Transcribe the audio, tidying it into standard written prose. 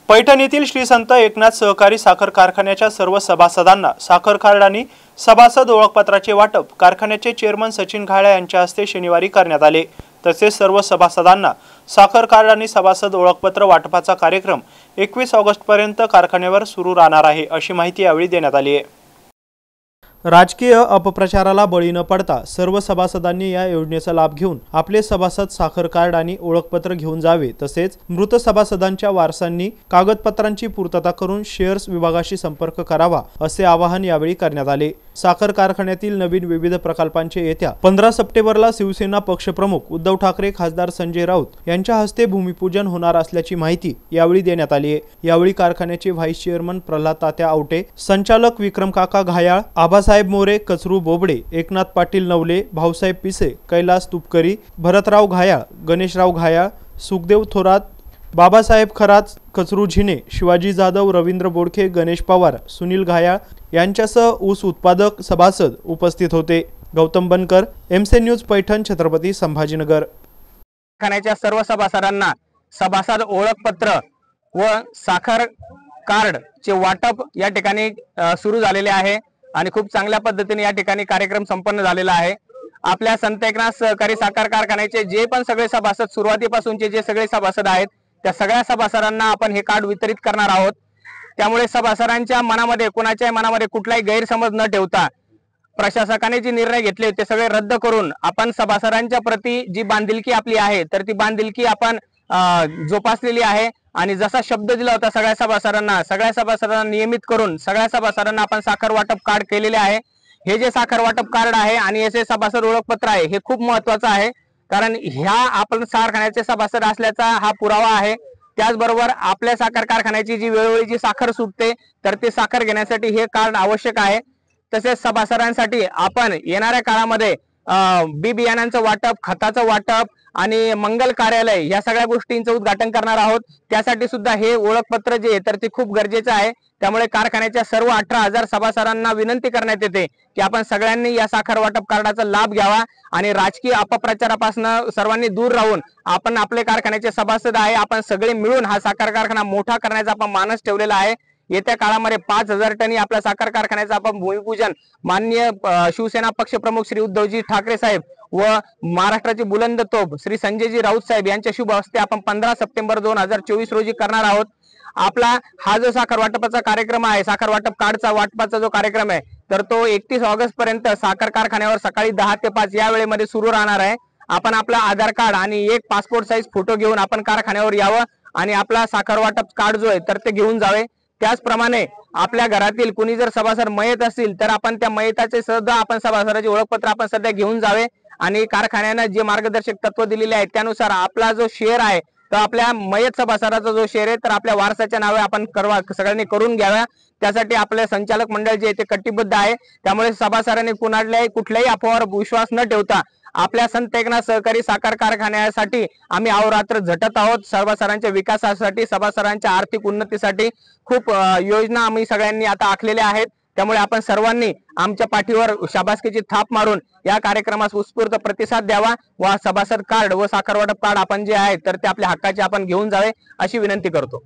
पैठण येथील श्री संत एकनाथ सहकारी साखर कारखान्याच्या सर्व सभासदांना साखर कार्ड आणि सभासद ओळखपत्राचे वाटप कारखान्याचे चेअरमन सचिन घाळे यांच्या हस्ते शनिवारी करण्यात आले। तसेच सर्व सभासदांना साखर कार्ड आणि सभासद ओळखपत्र वाटपाचा कार्यक्रम 21 ऑगस्ट पर्यंत कारखान्यावर सुरू राहणार आहे, अशी माहिती यावेळी देण्यात आली आहे। राजकीय अपप्रचाराला बळी न पडता सर्व सभासदांनी या योजनेचा लाभ घेऊन आपले सभासद साखर कार्ड आणि ओळखपत्र घेऊन जावे। तसेच मृत सभासदांच्या वारसांनी कागदपत्रांची पूर्तता करून शेअर्स विभागाशी संपर्क करावा, असे आवाहन यावेळी करण्यात आले। साखर कारखान्यातील नवीन विविध प्रकल्पांचे येत्या 15 सप्टेंबरला शिवसेना पक्षप्रमुख उद्धव ठाकरे, खासदार संजय राऊत यांच्या हस्ते भूमिपूजन होणार असल्याची माहिती यावेळी देण्यात आली आहे। यावेळी कारखान्याचे व्हाईस चेअरमन प्रल्हाद तात्या आवटे, संचालक विक्रम काका घायाळ, आबासाहेब मोरे, कचरू बोबडे, एकनाथ पाटील नवले, भाऊसाहेब पिसे, कैलास तुपकरी, भरतराव घायाळ, गणेशराव घायाळ, सुखदेव थोरात, बाबासाहेब खरात, कचरू झिने, शिवाजी जाधव, रवींद्र बोडखे, गणेश पवार, सुनील घायाळ यांच्यासह ऊस उत्पादक सभासद उपस्थित होते। गौतम बनकर, एमसी न्यूज, पैठण, छत्रपती संभाजीनगर। कारखान्याच्या सर्व सभासदांना सभासद ओळखपत्र व साखर कार्ड चे वाटप या ठिकाणी सुरू झालेले आहे आणि खूप चांगल्या पद्धतीने या ठिकाणी कार्यक्रम संपन्न झालेला आहे। आपल्या संत एकनाथ सहकारी साखर कारखान्याचे जे पण सगळे सभासद सुरुवातीपासूनचे जे सगळे सभासद आहेत त्या सगळ्या सभासदांना आपण हे कार्ड वितरित करणार आहोत। त्यामुळे सभासदांच्या मनामध्ये, कोणाच्याही मनामध्ये कुठलाही गैरसमज न ठेवता प्रशासकाने जे निर्णय घेतले ते सगळे रद्द करून आपण सभासदांच्या प्रती जी बांधिलकी आपली आहे तर ती बांधिलकी आपण जोपासलेली आहे आणि जसा शब्द दिला होता सगळ्या सभासदांना नियमित करून सगळ्या सभासदांना आपण साखर वाटप कार्ड केलेले आहे। हे जे साखर वाटप कार्ड आहे आणि याचे सभासद ओळखपत्र आहे हे खूप महत्त्वाचं आहे, कारण ह्या आपण कारखान्याचे सभासद असल्याचा हा पुरावा आहे। त्याचबरोबर आपल्या साखर कारखान्याची जी वेळोवेळी जी साखर सुटते तर ते साखर घेण्यासाठी हे कार्ड आवश्यक आहे। तसेच सभासदांसाठी आपण येणाऱ्या काळामध्ये बी बियाणांचं वाटप, खताचं वाटप आणि मंगल कार्यालय या सगळ्या गोष्टींचं उद्घाटन करणार आहोत। त्यासाठी सुद्धा हे ओळखपत्र जे आहे तर ते खूप गरजेचं आहे। त्यामुळे कारखान्याच्या सर्व 18,000 सभासदांना विनंती करण्यात येते की आपण सगळ्यांनी या साखर वाटप कार्डाचा लाभ घ्यावा आणि राजकीय अपप्रचारापासून सर्वांनी दूर राहून आपण आपले कारखान्याचे सभासद आहे, आपण सगळे मिळून हा साखर कारखाना मोठा करण्याचा आपण मानस ठेवलेला आहे। येत्या काळामध्ये 5,000 टनी आपल्या साखर कारखान्याचं आपण भूमिपूजन माननीय शिवसेना पक्षप्रमुख श्री उद्धवजी ठाकरे साहेब व महाराष्ट्राचे बुलंद तोफ श्री संजयजी राऊत साहेब यांच्या शुभ हस्ते आपण 15 सप्टेंबर 2024 रोजी करणार आहोत। आपला हा जो साखर वाटपाचा कार्यक्रम आहे, साखर वाटप कार्डचा वाटपाचा जो कार्यक्रम आहे तर तो 31 ऑगस्ट पर्यंत साखर कारखान्यावर सकाळी 10 ते 5 या वेळेमध्ये सुरू राहणार आहे। आपण आपला आधार कार्ड आणि एक पासपोर्ट साईज फोटो घेऊन आपण कारखान्यावर यावं आणि आपला साखर वाटप कार्ड जो आहे तर ते घेऊन जावे। त्याचप्रमाणे आपल्या घरातील कोणी जर सभासद मयत असतील तर आपण त्या मयताचे सुद्धा आपण सभासदाचे ओळखपत्र आपण सध्या घेऊन जावे आणि कारखान्याने जे मार्गदर्शक तत्व दिलेले आहेत त्यानुसार आपला जो शेअर आहे तर आपल्या मयत सभासदाचा जो शेअर आहे तर आपल्या वारसाच्या नावे आपण सगळ्यांनी करून घ्यावा। त्यासाठी आपले संचालक मंडळ जे ते कटिबद्ध आहे। त्यामुळे सभासदांनी कुठल्याही अफवावर विश्वास न ठेवता आपल्या संत एकनाथ सहकारी साखर कारखान्यासाठी आम्ही अहोरात्र झटत आहोत। सभासदांच्या विकासासाठी, सभासदांच्या आर्थिक उन्नतीसाठी खूप योजना आम्ही सगळ्यांनी आता आखलेल्या आहेत। त्यामुळे आपण सर्वांनी आमच्या पाठीवर शाबासकीची थाप मारून या कार्यक्रमास उत्स्फूर्त प्रतिसाद द्यावा व सभासद कार्ड व साखर वाटप कार्ड आपण जे आहे तर ते आपल्या हक्काचे आपण घेऊन जावे अशी विनंती करतो।